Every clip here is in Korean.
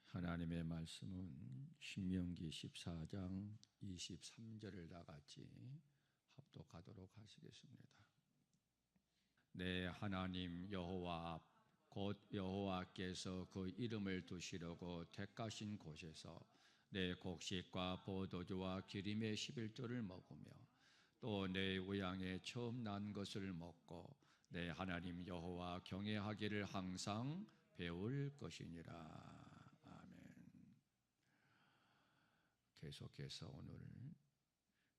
하나님의 말씀은 신명기 14장 23절을 다 같이 합독하도록 하시겠습니다. 내 하나님 여호와 앞, 곧 여호와께서 그 이름을 두시려고 택하신 곳에서 내 곡식과 포도주와 기름의 11조를 먹으며 또 내 우양에 처음 난 것을 먹고 내 하나님 여호와 경외하기를 항상 배울 것이니라. 아멘. 계속해서 오늘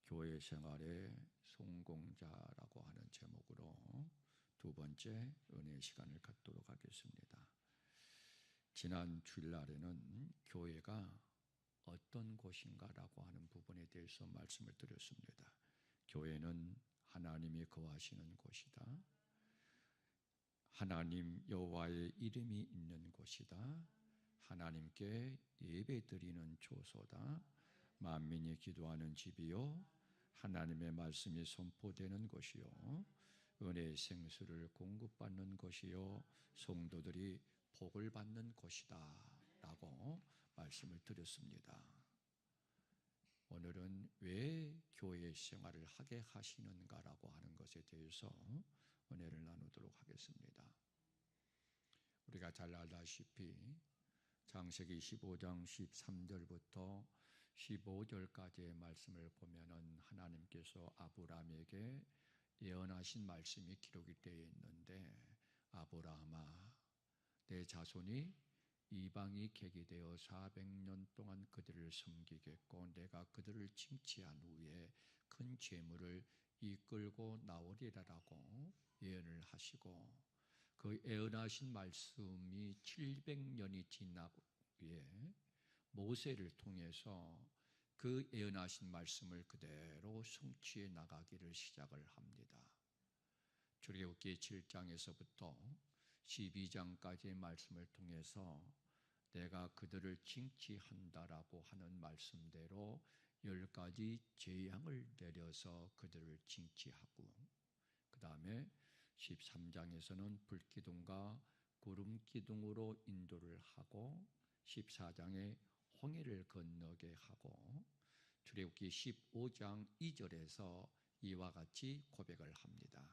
교회 생활의 성공자라고 하는 제목으로 두 번째 은혜의 시간을 갖도록 하겠습니다. 지난 주일날에는 교회가 어떤 곳인가라고 하는 부분에 대해서 말씀을 드렸습니다. 교회는 하나님이 거하시는 곳이다. 하나님 여호와의 이름이 있는 곳이다. 하나님께 예배드리는 초소다. 만민이 기도하는 집이요 하나님의 말씀이 선포되는 곳이요 은혜의 생수를 공급받는 곳이요 성도들이 복을 받는 곳이다 라고 말씀을 드렸습니다. 오늘은 왜 교회 생활을 하게 하시는가라고 하는 것에 대해서 은혜를 나누도록 하겠습니다. 우리가 잘 알다시피 창세기 15장 13절부터 15절까지의 말씀을 보면은 하나님께서 아브라함에게 예언하신 말씀이 기록이 되어 있는데, 아브라함아, 내 자손이 이방이 객이 되어 400년 동안 그들을 섬기겠고 내가 그들을 징치한 후에 큰 재물을 이끌고 나오리라라고 예언을 하시고, 그 예언하신 말씀이 700년이 지난 후에 모세를 통해서 그 예언하신 말씀을 그대로 성취해 나가기를 시작을 합니다. 출애굽기 7장에서부터 12장까지의 말씀을 통해서 내가 그들을 징치한다라고 하는 말씀대로 10가지 재앙을 내려서 그들을 징치하고, 그 다음에 13장에서는 불기둥과 구름기둥으로 인도를 하고 14장에 홍해를 건너게 하고 출애굽기 15장 2절에서 이와 같이 고백을 합니다.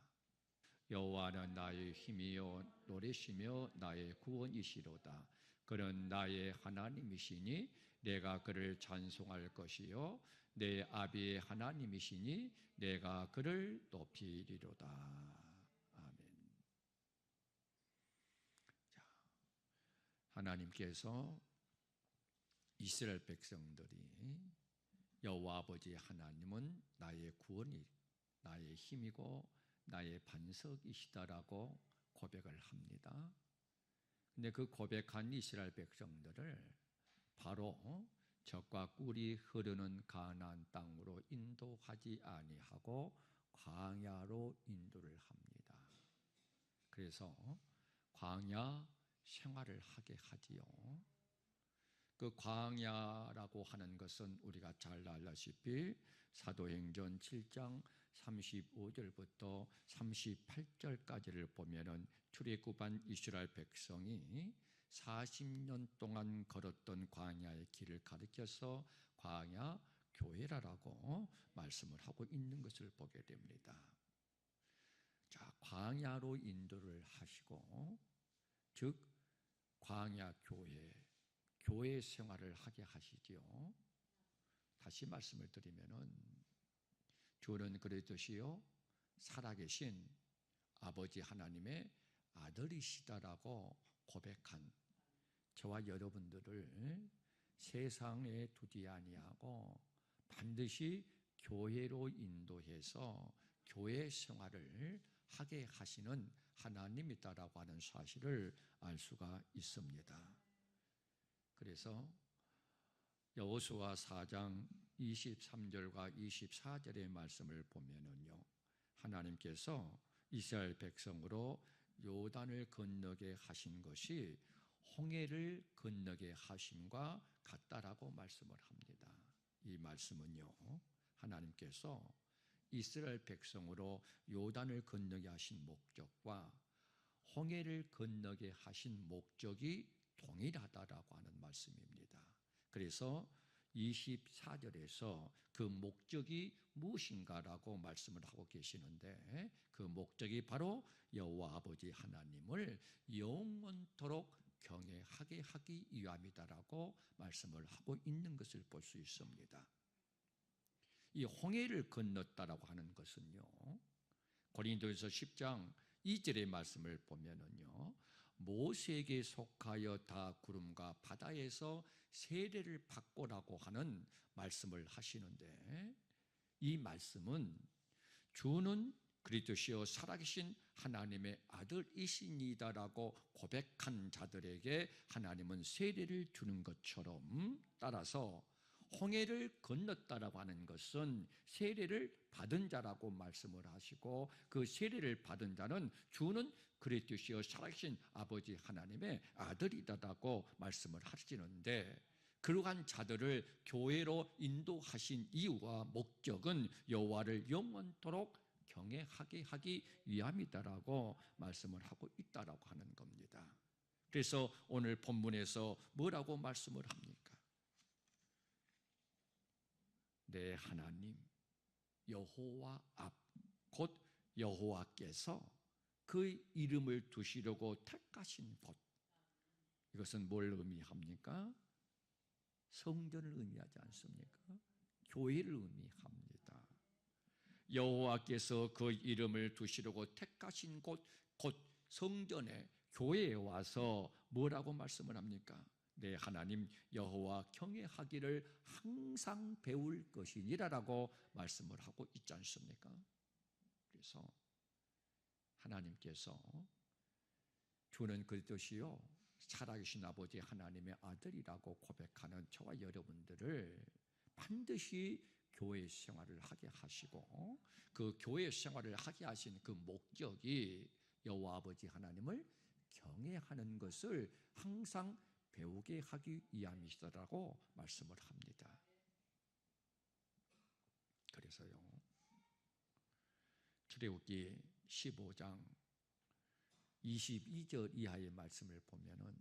여호와는 나의 힘이요 노래시며 나의 구원이시로다. 그는 나의 하나님이시니 내가 그를 찬송할 것이요 내 아비의 하나님이시니 내가 그를 높이리로다. 아멘. 자, 하나님께서 이스라엘 백성들이 여호와 아버지 하나님은 나의 구원이, 나의 힘이고 나의 반석이시다라고 고백을 합니다. 근데 그 고백한 이스라엘 백성들을 바로 젖과 꿀이 흐르는 가나안 땅으로 인도하지 아니하고 광야로 인도를 합니다. 그래서 광야 생활을 하게 하지요. 그 광야라고 하는 것은 우리가 잘 알다시피 사도행전 7장 35절부터 38절까지를 보면은 출애굽한 이스라엘 백성이 40년 동안 걸었던 광야의 길을 가리켜서 광야 교회라고 말씀을 하고 있는 것을 보게 됩니다. 자, 광야로 인도를 하시고, 즉 광야 교회 생활을 하게 하시지요. 다시 말씀을 드리면은 주는 그러듯이요 살아계신 아버지 하나님의 아들이시다라고 고백한 저와 여러분들을 세상에 두지 아니하고 반드시 교회로 인도해서 교회 생활을 하게 하시는 하나님이다라고 하는 사실을 알 수가 있습니다. 그래서 여호수아 4장 23절과 24절의 말씀을 보면은요, 하나님께서 이스라엘 백성으로 요단을 건너게 하신 것이 홍해를 건너게 하심과 같다라고 말씀을 합니다. 이 말씀은요, 하나님께서 이스라엘 백성으로 요단을 건너게 하신 목적과 홍해를 건너게 하신 목적이 동일하다라고 하는 말씀입니다. 그래서 24절에서 그 목적이 무엇인가라고 말씀을 하고 계시는데, 그 목적이 바로 여호와 아버지 하나님을 영원토록 경외하게 하기 위함이다라고 말씀을 하고 있는 것을 볼 수 있습니다. 이 홍해를 건넜다라고 하는 것은요, 고린도전서 10장 2절의 말씀을 보면은요, 모세에게 속하여 다 구름과 바다에서 세례를 받고라고 하는 말씀을 하시는데, 이 말씀은 주는 그리스도시요 살아계신 하나님의 아들이시니다라고 고백한 자들에게 하나님은 세례를 주는 것처럼, 따라서 홍해를 건넜다라고 하는 것은 세례를 받은 자라고 말씀을 하시고, 그 세례를 받은 자는 주는 그리스도시요 살아계신 아버지 하나님의 아들이다라고 말씀을 하시는데, 그러한 자들을 교회로 인도하신 이유와 목적은 여호와를 영원토록 경외하게 하기 위함이다라고 말씀을 하고 있다라고 하는 겁니다. 그래서 오늘 본문에서 뭐라고 말씀을 합니까? 내 하나님 여호와 앞, 곧 여호와께서 그 이름을 두시려고 택하신 곳, 이것은 뭘 의미합니까? 성전을 의미하지 않습니까? 교회를 의미합니다. 여호와께서 그 이름을 두시려고 택하신 곳, 곧 성전에, 교회에 와서 뭐라고 말씀을 합니까? 내 하나님 여호와 경외하기를 항상 배울 것이니라라고 말씀을 하고 있지 않습니까? 그래서 하나님께서 주는 그리스도시요 살아계신 아버지 하나님의 아들이라고 고백하는 저와 여러분들을 반드시 교회 생활을 하게 하시고, 그 교회 생활을 하게 하신 그 목적이 여호와 아버지 하나님을 경외하는 것을 항상 배우게 하기 위함이시라고 말씀을 합니다. 그래서요, 출애굽기 15장 22절 이하의 말씀을 보면은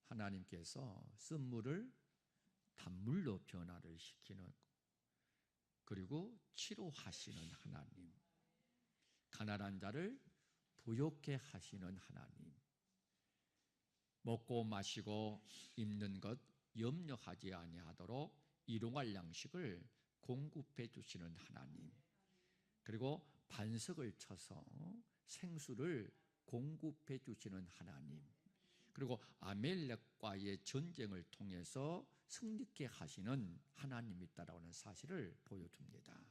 하나님께서 쓴물을 단물로 변화를 시키는, 그리고 치료하시는 하나님, 가난한 자를 부욕케 하시는 하나님, 먹고 마시고 입는 것 염려하지 아니하도록 일용할 양식을 공급해 주시는 하나님, 그리고 반석을 쳐서 생수를 공급해 주시는 하나님, 그리고 아멜렉과의 전쟁을 통해서 승리케 하시는 하나님이 있다라고 하는 사실을 보여줍니다.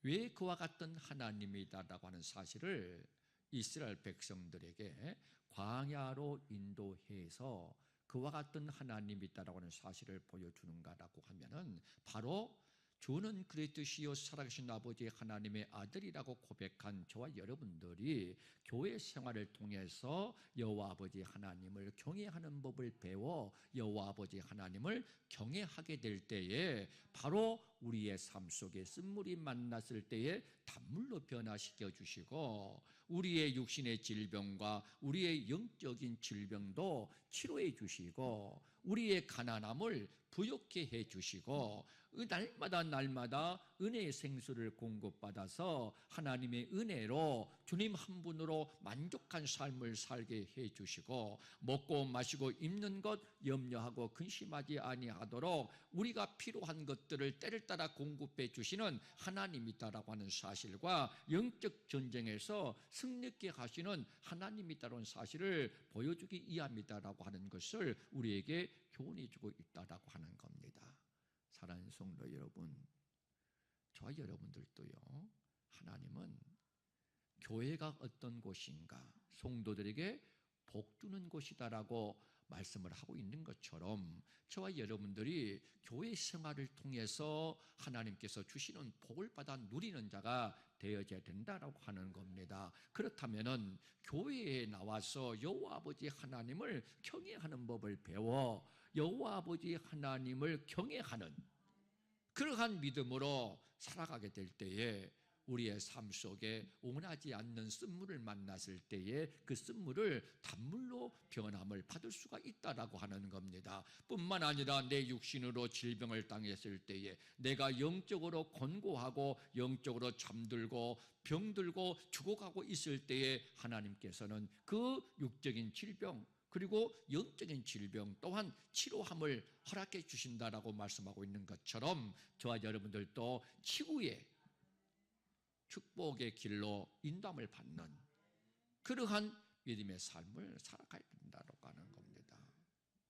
왜 그와 같은 하나님이다라고 하는 사실을 이스라엘 백성들에게 광야로 인도해서 그와 같은 하나님이 있다라고 하는 사실을 보여주는가라고 하면은, 바로 주는 그리스도시요 살아계신 아버지 하나님의 아들이라고 고백한 저와 여러분들이 교회 생활을 통해서 여호와 아버지 하나님을 경외하는 법을 배워 여호와 아버지 하나님을 경외하게 될 때에, 바로 우리의 삶 속에 쓴물이 만났을 때에 단물로 변화시켜 주시고, 우리의 육신의 질병과 우리의 영적인 질병도 치료해 주시고, 우리의 가난함을 부욕케 해 주시고, 날마다 은혜의 생수를 공급받아서 하나님의 은혜로 주님 한 분으로 만족한 삶을 살게 해 주시고, 먹고 마시고 입는 것 염려하고 근심하지 아니하도록 우리가 필요한 것들을 때를 따라 공급해 주시는 하나님이다라고 하는 사실과, 영적 전쟁에서 승리케 하시는 하나님이다라는 사실을 보여주기 위함이다라고 하는 것을 우리에게 교훈해 주고 있다라고 하는 겁니다. 사랑하는 성도 여러분, 저와 여러분들도요, 하나님은 교회가 어떤 곳인가, 성도들에게 복 주는 곳이다라고 말씀을 하고 있는 것처럼, 저와 여러분들이 교회 생활을 통해서 하나님께서 주시는 복을 받아 누리는 자가 되어져야 된다라고 하는 겁니다. 그렇다면은 교회에 나와서 여호와 아버지 하나님을 경외하는 법을 배워 여호와 아버지 하나님을 경외하는 그러한 믿음으로 살아가게 될 때에 우리의 삶 속에 원하지 않는 쓴물을 만났을 때에 그 쓴물을 단물로 변함을 받을 수가 있다라고 하는 겁니다. 뿐만 아니라 내 육신으로 질병을 당했을 때에 내가 영적으로 곤고하고 영적으로 잠들고 병들고 죽어가고 있을 때에 하나님께서는 그 육적인 질병 그리고 영적인 질병 또한 치료함을 허락해 주신다라고 말씀하고 있는 것처럼 저와 여러분들도 치유의 축복의 길로 인도함을 받는 그러한 믿음의 삶을 살아가야 된다고 하는 겁니다.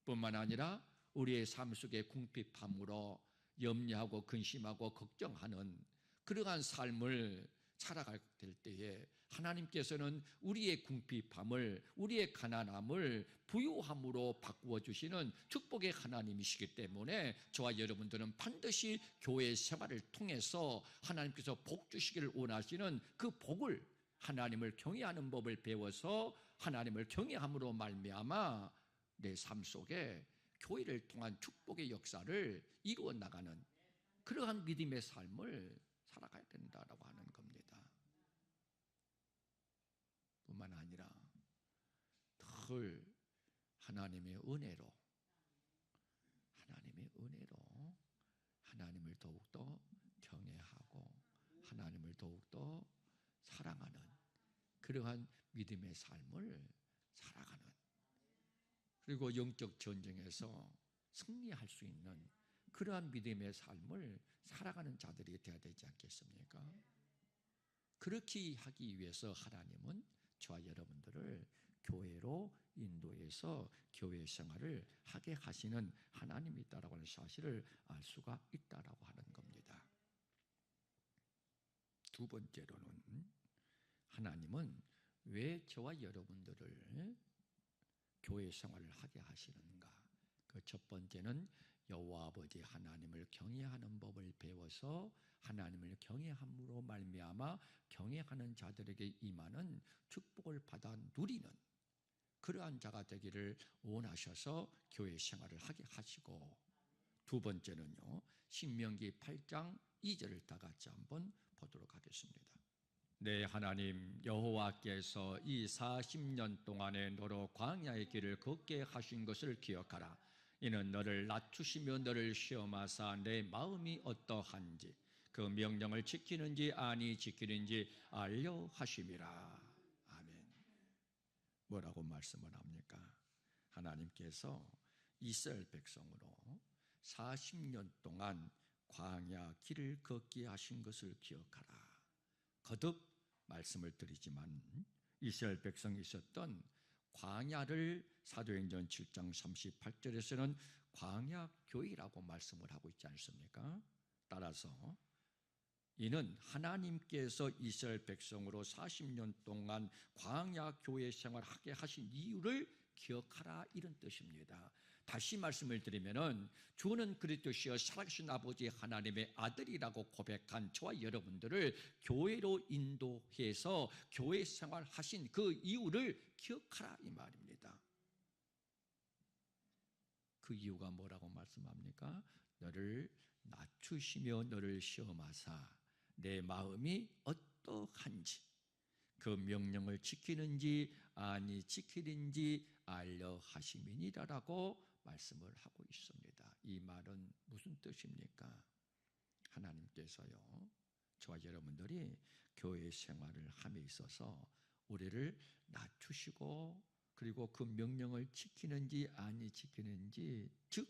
뿐만 아니라 우리의 삶 속에 궁핍함으로 염려하고 근심하고 걱정하는 그러한 삶을 살아갈 때에 하나님께서는 우리의 궁핍함을 우리의 가난함을 부유함으로 바꾸어 주시는 축복의 하나님이시기 때문에 저와 여러분들은 반드시 교회 생활을 통해서 하나님께서 복 주시기를 원하시는 그 복을 하나님을 경외하는 법을 배워서 하나님을 경외함으로 말미암아 내 삶 속에 교회를 통한 축복의 역사를 이루어 나가는 그러한 믿음의 삶을 살아가야 된다라고 하는 겁니다. 뿐만 아니라 늘 하나님의 은혜로 하나님을 더욱더 경외하고 하나님을 더욱더 사랑하는 그러한 믿음의 삶을 살아가는 그리고 영적 전쟁에서 승리할 수 있는 그러한 믿음의 삶을 살아가는 자들이 되어야 되지 않겠습니까? 그렇게 하기 위해서 하나님은 저와 여러분들을 교회로 인도해서 교회 생활을 하게 하시는 하나님이다라고 하는 사실을 알 수가 있다라고 하는 겁니다. 두 번째로는 하나님은 왜 저와 여러분들을 교회 생활을 하게 하시는가? 그 첫 번째는 여호와 아버지 하나님을 경외하는 법을 배워서 하나님을 경외함으로 말미암아 경외하는 자들에게 임하는 축복을 받아 누리는 그러한 자가 되기를 원하셔서 교회 생활을 하게 하시고, 두 번째는요, 신명기 8장 2절을 다 같이 한번 보도록 하겠습니다. 내 하나님 여호와께서 이 40년 동안에 너로 광야의 길을 걷게 하신 것을 기억하라. 이는 너를 낮추시며 너를 시험하사 내 마음이 어떠한지 그 명령을 지키는지 아니 지키는지 알려 하심이라. 아멘. 뭐라고 말씀을 합니까? 하나님께서 이스라엘 백성으로 40년 동안 광야 길을 걷게 하신 것을 기억하라. 거듭 말씀을 드리지만 이스라엘 백성이 있었던 광야를 사도행전 7장 38절에서는 광야교회라고 말씀을 하고 있지 않습니까? 따라서 이는 하나님께서 이스라엘 백성으로 40년 동안 광야교회 생활하게 하신 이유를 기억하라, 이런 뜻입니다. 다시 말씀을 드리면은 주는 그리스도시여 살아계신 아버지 하나님의 아들이라고 고백한 저와 여러분들을 교회로 인도해서 교회 생활하신 그 이유를 기억하라, 이 말입니다. 그 이유가 뭐라고 말씀합니까? 너를 낮추시며 너를 시험하사 내 마음이 어떠한지 그 명령을 지키는지 아니 지키는지 알려 하심이니라라고 말씀을 하고 있습니다. 이 말은 무슨 뜻입니까? 하나님께서요, 저와 여러분들이 교회 생활을 함에 있어서 우리를 낮추시고 그리고 그 명령을 지키는지 아니 지키는지, 즉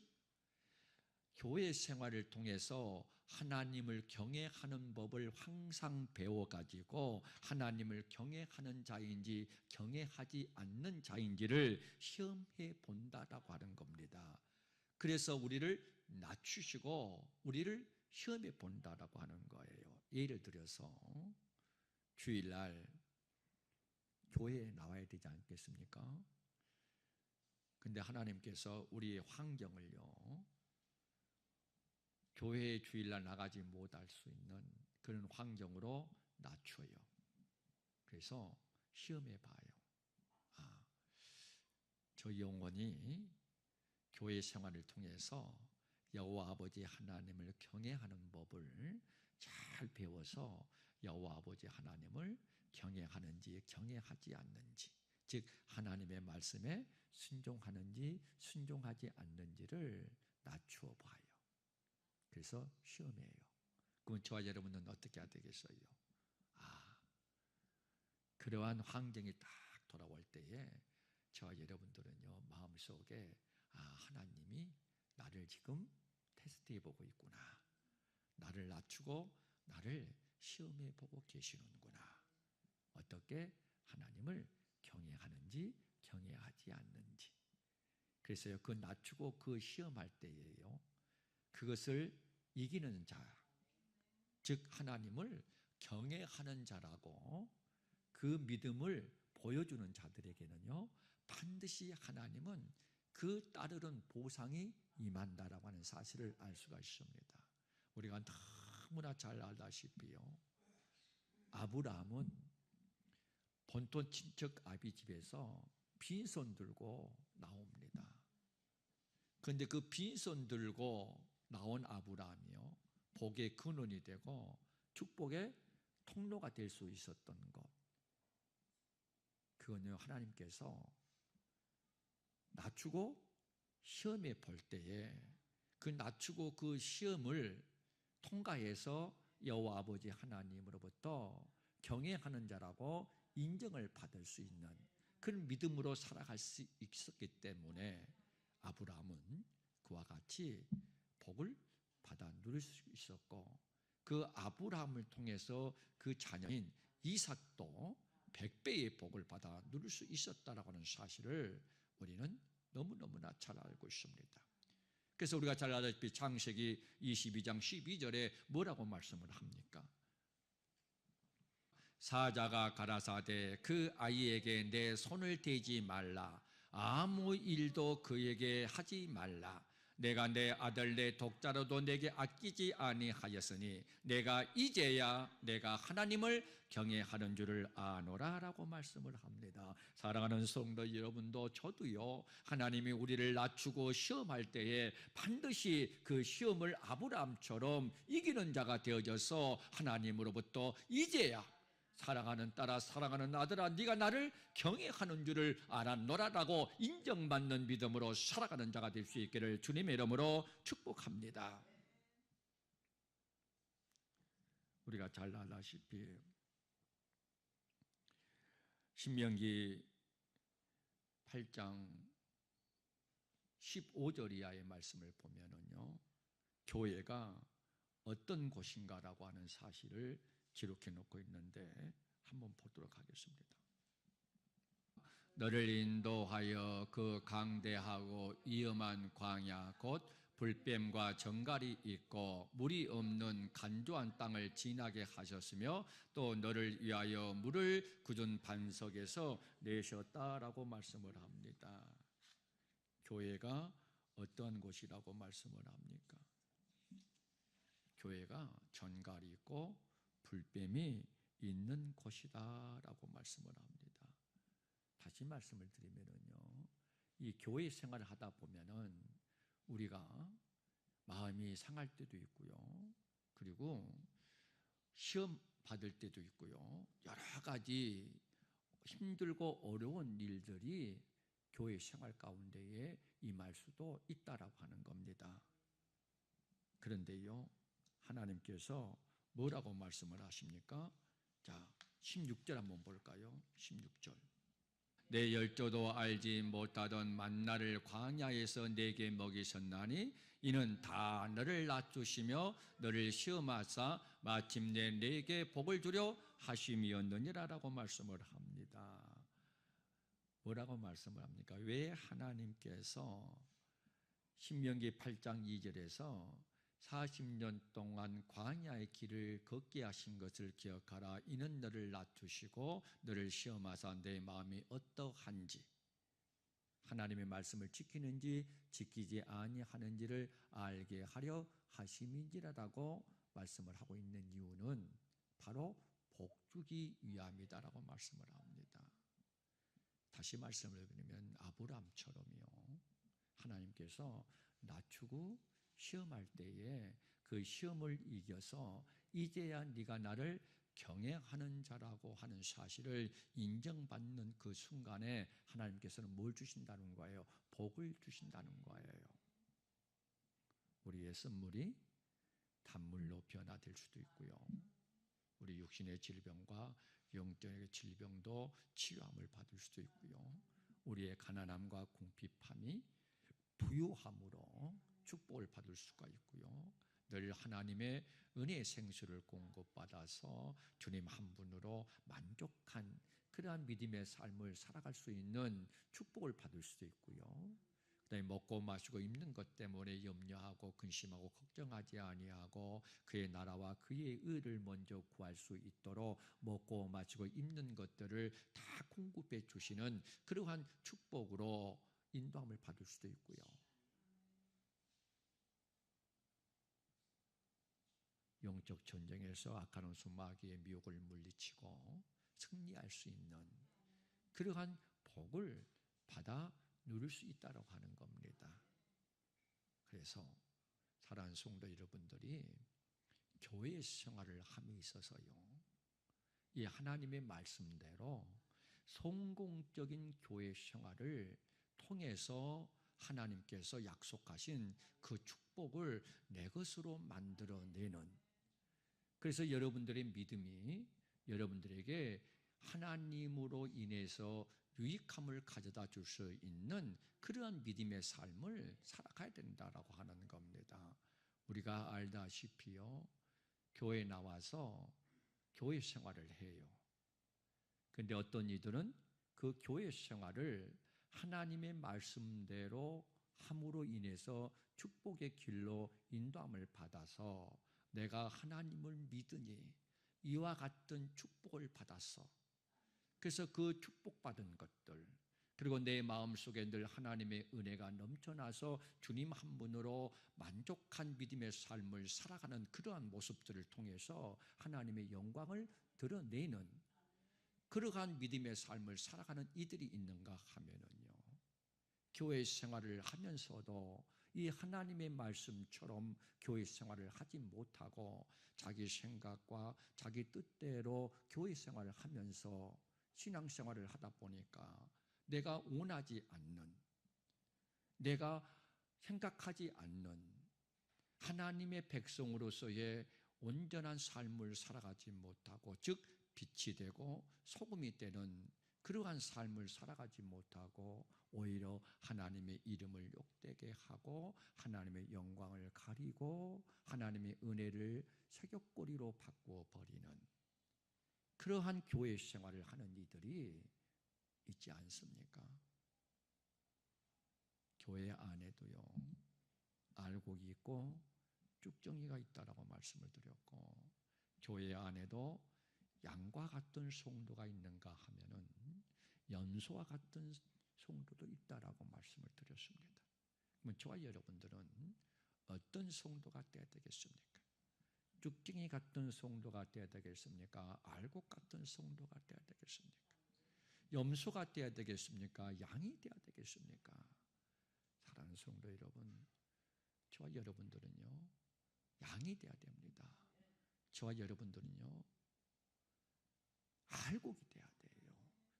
교회 생활을 통해서 하나님을 경외하는 법을 항상 배워가지고 하나님을 경외하는 자인지 경외하지 않는 자인지를 시험해 본다라고 하는 겁니다. 그래서 우리를 낮추시고 우리를 시험해 본다라고 하는 거예요. 예를 들어서 주일날 교회에 나와야 되지 않겠습니까? 근데 하나님께서 우리의 환경을요, 교회에 주일날 나가지 못할 수 있는 그런 환경으로 낮춰요. 그래서 시험해 봐요. 저 영혼이 교회 생활을 통해서 여호와 아버지 하나님을 경외하는 법을 잘 배워서 여호와 아버지 하나님을 경외하는지 경외하지 않는지, 즉 하나님의 말씀에 순종하는지 순종하지 않는지를 낮추어 봐요. 그래서 시험이에요. 그럼 저와 여러분은 어떻게 해야 되겠어요? 그러한 환경이 딱 돌아올 때에 저와 여러분들은요, 마음속에 하나님이 나를 지금 테스트해 보고 있구나, 나를 낮추고 나를 시험해 보고 계시는구나, 어떻게 하나님을 경외하는지 경외하지 않는지. 그래서요, 그 낮추고 그 시험할 때에요, 그것을 이기는 자, 즉 하나님을 경외하는 자라고 그 믿음을 보여주는 자들에게는요, 반드시 하나님은 그 따르는 보상이 임한다라고 하는 사실을 알 수가 있습니다. 우리가 너무나 잘 알다시피요, 아브라함은 본토 친척 아비 집에서 빈손 들고 나옵니다. 그런데 그 빈손 들고 나온 아브라함이요, 복의 근원이 되고 축복의 통로가 될 수 있었던 것, 그건요, 하나님께서 낮추고 시험에 볼 때에 그 낮추고 그 시험을 통과해서 여호와 아버지 하나님으로부터 경외하는 자라고 인정을 받을 수 있는 그런 믿음으로 살아갈 수 있었기 때문에 아브라함은 그와 같이 복을 받아 누릴 수 있었고, 그 아브라함을 통해서 그 자녀인 이삭도 100배의 복을 받아 누릴 수 있었다라고 하는 사실을 우리는 너무너무나 잘 알고 있습니다. 그래서 우리가 잘 알다시피 창세기 22장 12절에 뭐라고 말씀을 합니까? 사자가 가라사대 그 아이에게 내 손을 대지 말라, 아무 일도 그에게 하지 말라. 내가 내 아들 내 독자로도 내게 아끼지 아니하였으니 내가 이제야 내가 하나님을 경외하는 줄을 아노라 라고 말씀을 합니다. 사랑하는 성도 여러분도 저도요, 하나님이 우리를 낮추고 시험할 때에 반드시 그 시험을 아브라함처럼 이기는 자가 되어져서 하나님으로부터 이제야 사랑하는 딸아, 사랑하는 아들아, 네가 나를 경외하는 줄을 알았노라라고 인정받는 믿음으로 살아가는 자가 될 수 있기를 주님의 이름으로 축복합니다. 우리가 잘 알다시피 신명기 8장 15절 이하의 말씀을 보면은요, 교회가 어떤 곳인가라고 하는 사실을 기록해 놓고 있는데 한번 보도록 하겠습니다. 너를 인도하여 그 강대하고 위험한 광야 곧 불뱀과 정갈이 있고 물이 없는 간조한 땅을 지나게 하셨으며 또 너를 위하여 물을 굳은 반석에서 내셨다라고 말씀을 합니다. 교회가 어떠한 곳이라고 말씀을 합니까? 교회가 정갈이 있고 불뱀이 있는 곳이다라고 말씀을 합니다. 다시 말씀을 드리면은요, 이 교회 생활을 하다 보면은 우리가 마음이 상할 때도 있고요, 그리고 시험 받을 때도 있고요, 여러 가지 힘들고 어려운 일들이 교회 생활 가운데에 임할 수도 있다라고 하는 겁니다. 그런데요, 하나님께서 뭐라고 말씀을 하십니까? 자, 16절 한번 볼까요? 16절. 내 열조도 알지 못하던 만나를 광야에서 내게 먹이셨나니 이는 다 너를 낮추시며 너를 시험하사 마침내 내게 복을 주려 하심이었느니라라고 말씀을 합니다. 뭐라고 말씀을 합니까? 왜 하나님께서 신명기 8장 2절에서 40년 동안 광야의 길을 걷게 하신 것을 기억하라. 이는 너를 낮추시고 너를 시험하사 내 마음이 어떠한지, 하나님의 말씀을 지키는지 지키지 아니하는지를 알게 하려 하심인지라고 말씀을 하고 있는 이유는 바로 복 주기 위함이다라고 말씀을 합니다. 다시 말씀을 드리면 아브라함처럼요, 하나님께서 낮추고 시험할 때에 그 시험을 이겨서 이제야 네가 나를 경외하는 자라고 하는 사실을 인정받는 그 순간에 하나님께서는 뭘 주신다는 거예요? 복을 주신다는 거예요. 우리의 선물이 단물로 변화될 수도 있고요. 우리 육신의 질병과 영적의 질병도 치유함을 받을 수도 있고요. 우리의 가난함과 궁핍함이 부유함으로 축복을 받을 수가 있고요. 늘 하나님의 은혜의 생수를 공급받아서 주님 한 분으로 만족한 그러한 믿음의 삶을 살아갈 수 있는 축복을 받을 수도 있고요. 그다음에 먹고 마시고 입는 것 때문에 염려하고 근심하고 걱정하지 아니하고 그의 나라와 그의 의를 먼저 구할 수 있도록 먹고 마시고 입는 것들을 다 공급해 주시는 그러한 축복으로 인도함을 받을 수도 있고요. 영적 전쟁에서 악한 원수 마귀의 미혹을 물리치고 승리할 수 있는 그러한 복을 받아 누릴 수 있다고 하는 겁니다. 그래서 사랑하는 성도 여러분들이 교회 생활을 함에 있어서요, 이 하나님의 말씀대로 성공적인 교회 생활을 통해서 하나님께서 약속하신 그 축복을 내 것으로 만들어내는, 그래서 여러분들의 믿음이 여러분들에게 하나님으로 인해서 유익함을 가져다 줄 수 있는 그러한 믿음의 삶을 살아가야 된다라고 하는 겁니다. 우리가 알다시피요, 교회에 나와서 교회 생활을 해요. 그런데 어떤 이들은 그 교회 생활을 하나님의 말씀대로 함으로 인해서 축복의 길로 인도함을 받아서 내가 하나님을 믿으니 이와 같은 축복을 받았어. 그래서 그 축복받은 것들, 그리고 내 마음속에 늘 하나님의 은혜가 넘쳐나서 주님 한 분으로 만족한 믿음의 삶을 살아가는 그러한 모습들을 통해서 하나님의 영광을 드러내는 그러한 믿음의 삶을 살아가는 이들이 있는가 하면은요, 교회 생활을 하면서도 이 하나님의 말씀처럼 교회 생활을 하지 못하고 자기 생각과 자기 뜻대로 교회 생활을 하면서 신앙생활을 하다 보니까 내가 원하지 않는, 내가 생각하지 않는 하나님의 백성으로서의 온전한 삶을 살아가지 못하고, 즉 빛이 되고 소금이 되는 그러한 삶을 살아가지 못하고 오히려 하나님의 이름을 욕되게 하고 하나님의 영광을 가리고 하나님의 은혜를 새겼거리로 바꾸어 버리는 그러한 교회 생활을 하는 이들이 있지 않습니까? 교회 안에도요, 알곡이 있고 쭉정이가 있다라고 말씀을 드렸고, 교회 안에도 양과 같은 성도가 있는가 하면은 염소와 같은 성도도 있다라고 말씀을 드렸습니다. 그러면 저와 여러분들은 어떤 성도가 되어야 되겠습니까? 쭉정이 같은 성도가 되어야 되겠습니까? 알곡 같은 성도가 되어야 되겠습니까? 염소가 되어야 되겠습니까? 양이 되어야 되겠습니까? 사랑하는 성도 여러분, 저와 여러분들은요, 양이 되어야 됩니다. 저와 여러분들은요, 알곡이 돼야 돼요.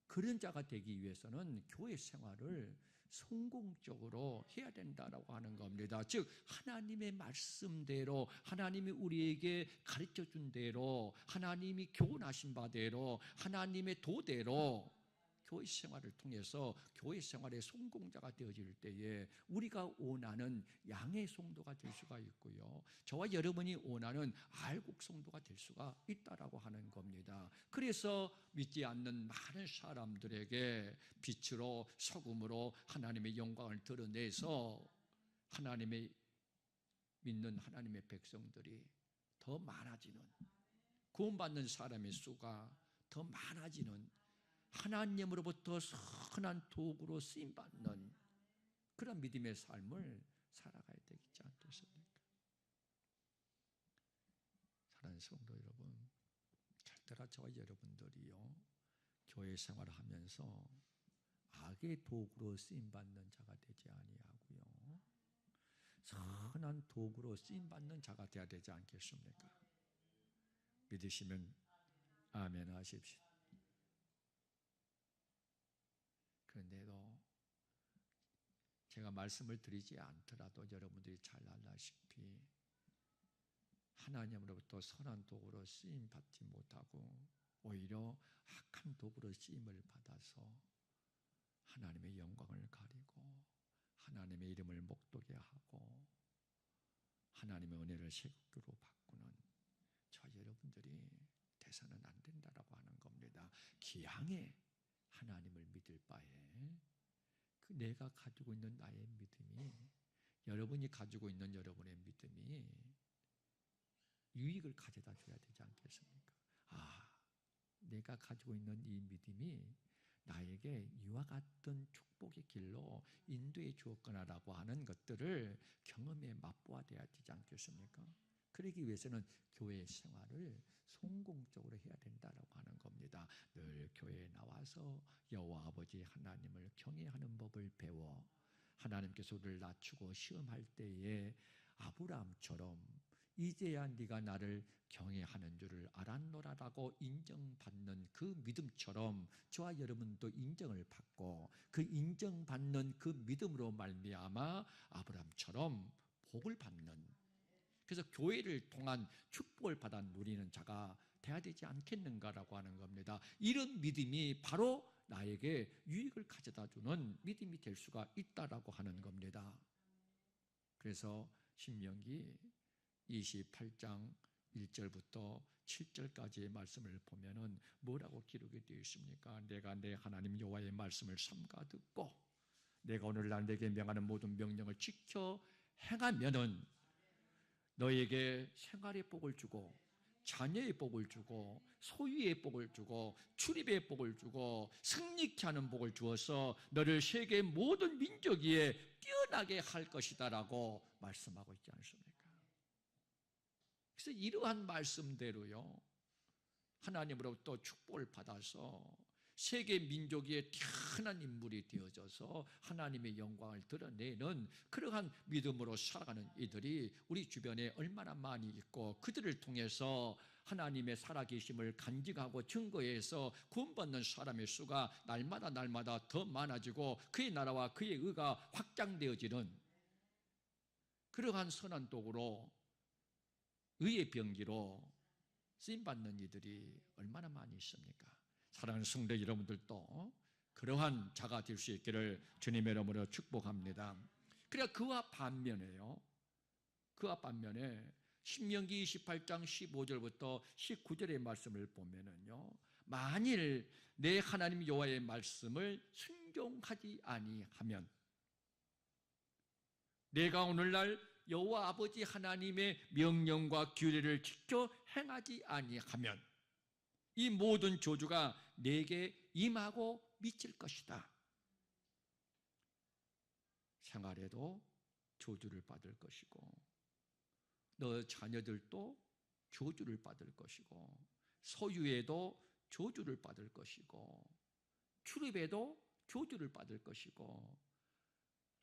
그런 자가 되기 위해서는 교회 생활을 성공적으로 해야 된다라고 하는 겁니다. 즉 하나님의 말씀대로, 하나님이 우리에게 가르쳐 준 대로, 하나님이 교훈하신 바대로, 하나님의 도대로 교회 생활을 통해서 교회 생활의 성공자가 되어질 때에 우리가 원하는 양의 성도가 될 수가 있고요, 저와 여러분이 원하는 알곡 성도가 될 수가 있다라고 하는 겁니다. 그래서 믿지 않는 많은 사람들에게 빛으로 소금으로 하나님의 영광을 드러내서 하나님의 믿는 하나님의 백성들이 더 많아지는, 구원받는 사람의 수가 더 많아지는, 하나님으로부터 선한 도구로 쓰임받는 그런 믿음의 삶을 살아가야 되겠지 않겠습니까? 사랑하는 성도 여러분, 절대로 저와 여러분들이요, 교회 생활을 하면서 악의 도구로 쓰임받는 자가 되지 아니하고요, 선한 도구로 쓰임받는 자가 되어야 되지 않겠습니까? 믿으시면 아멘 하십시오. 그런데도 제가 말씀을 드리지 않더라도 여러분들이 잘 알다시피 하나님으로부터 선한 도구로 쓰임 받지 못하고 오히려 악한 도구로 쓰임을 받아서 하나님의 영광을 가리고 하나님의 이름을 목독게 하고 하나님의 은혜를 세국교로 바꾸는 저 여러분들이 돼서는 안 된다라고 하는 겁니다. 기왕에 하나님을 믿을 바에 그 내가 가지고 있는 나의 믿음이 여러분이 가지고 있는 여러분의 믿음이 유익을 가져다 줘야 되지 않겠습니까? 내가 가지고 있는 이 믿음이 나에게 이와 같은 축복의 길로 인도해 주었구나라고 하는 것들을 경험에 맛보아야 되지 않겠습니까? 그러기 위해서는 교회 생활을 성공적으로 해야 된다라고 하는 겁니다. 늘 교회에 나와서 여호와 아버지 하나님을 경외하는 법을 배워 하나님께서 우리를 낮추고 시험할 때에 아브라함처럼 이제야 네가 나를 경외하는 줄을 알았노라라고 인정받는 그 믿음처럼 저와 여러분도 인정을 받고 그 인정받는 그 믿음으로 말미암아 아브라함처럼 복을 받는, 그래서 교회를 통한 축복을 받아 누리는 자가 돼야 되지 않겠는가라고 하는 겁니다. 이런 믿음이 바로 나에게 유익을 가져다 주는 믿음이 될 수가 있다라고 하는 겁니다. 그래서 신명기 28장 1절부터 7절까지의 말씀을 보면은 뭐라고 기록이 되어 있습니까? 내가 내 하나님 여호와의 말씀을 삼가 듣고 내가 오늘날 내게 명하는 모든 명령을 지켜 행하면은 너에게 생활의 복을 주고 자녀의 복을 주고 소유의 복을 주고 출입의 복을 주고 승리케 하는 복을 주어서 너를 세계 모든 민족 위에 뛰어나게 할 것이다라고 말씀하고 있지 않습니까? 그래서 이러한 말씀대로요, 하나님으로부터 축복을 받아서 세계 민족 위에 뛰어난 인물이 되어져서 하나님의 영광을 드러내는 그러한 믿음으로 살아가는 이들이 우리 주변에 얼마나 많이 있고 그들을 통해서 하나님의 살아계심을 간직하고 증거해서 구원받는 사람의 수가 날마다 더 많아지고 그의 나라와 그의 의가 확장되어지는 그러한 선한 도구로 의의 병기로 쓰임받는 이들이 얼마나 많이 있습니까? 사랑하는 성도 여러분들도 그러한 자가 될 수 있기를 주님의 이름으로 축복합니다. 그래 그와 반면에요, 그와 반면에 신명기 28장 15절부터 19절의 말씀을 보면은요, 만일 내 하나님 여호와의 말씀을 순종하지 아니하면, 내가 오늘날 여호와 아버지 하나님의 명령과 규례를 지켜 행하지 아니하면 이 모든 저주가 내게 임하고 미칠 것이다. 생활에도 저주를 받을 것이고 너 자녀들도 저주를 받을 것이고 소유에도 저주를 받을 것이고 출입에도 저주를 받을 것이고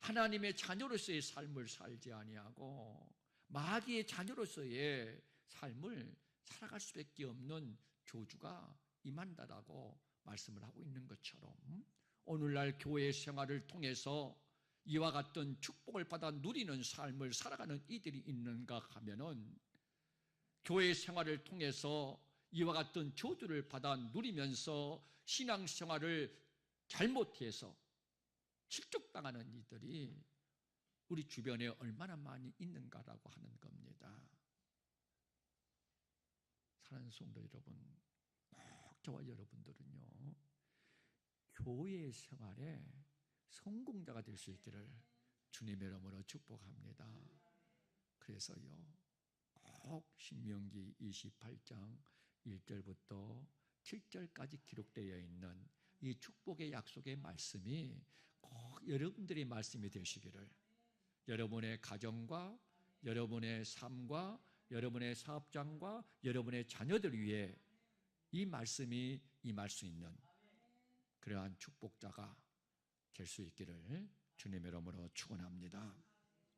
하나님의 자녀로서의 삶을 살지 아니하고 마귀의 자녀로서의 삶을 살아갈 수밖에 없는 저주가 임한다라고 말씀을 하고 있는 것처럼 오늘날 교회 생활을 통해서 이와 같은 축복을 받아 누리는 삶을 살아가는 이들이 있는가 하면은 교회 생활을 통해서 이와 같은 저주를 받아 누리면서 신앙생활을 잘못해서 실족당하는 이들이 우리 주변에 얼마나 많이 있는가라고 하는 겁니다. 사랑하는 성도 여러분, 꼭 저와 여러분들은요, 교회 생활에 성공자가 될 수 있기를 주님의 이름으로 축복합니다. 그래서요, 꼭 신명기 28장 1절부터 7절까지 기록되어 있는 이 축복의 약속의 말씀이 꼭 여러분들의 말씀이 되시기를, 여러분의 가정과 여러분의 삶과 여러분의 사업장과 여러분의 자녀들 위해 이 말씀이 임할 수 있는 그러한 축복자가 될 수 있기를 주님의 이름으로 축원합니다.